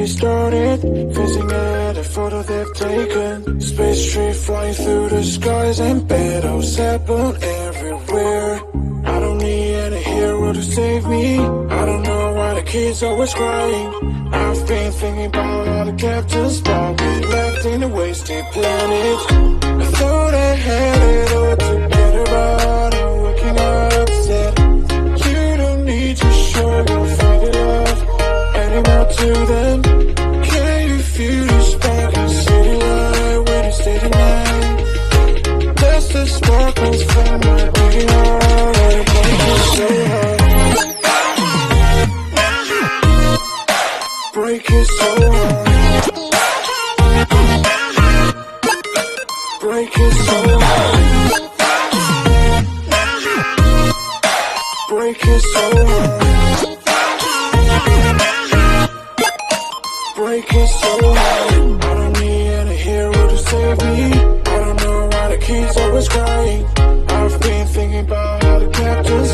restarted, facing at a photo they've taken. Space tree flying through the skies, and battles happen everywhere. I don't need any hero to save me. I don't know why the kids always crying. I've been thinking about all the captains spot we left in a wasted planet. I thought I had it all together, but I'm waking up upset. You don't need to show your faded love anymore to them. Can you feel the spark in city light when you stay tonight? That's the sparkles from my beating heart, and it breaks me so hard. Break it so hard. Break it so hard. Break it so hard. Break it so hard. I don't need any hero to save me. I don't know why the kids always crying. I've been thinking about how the captains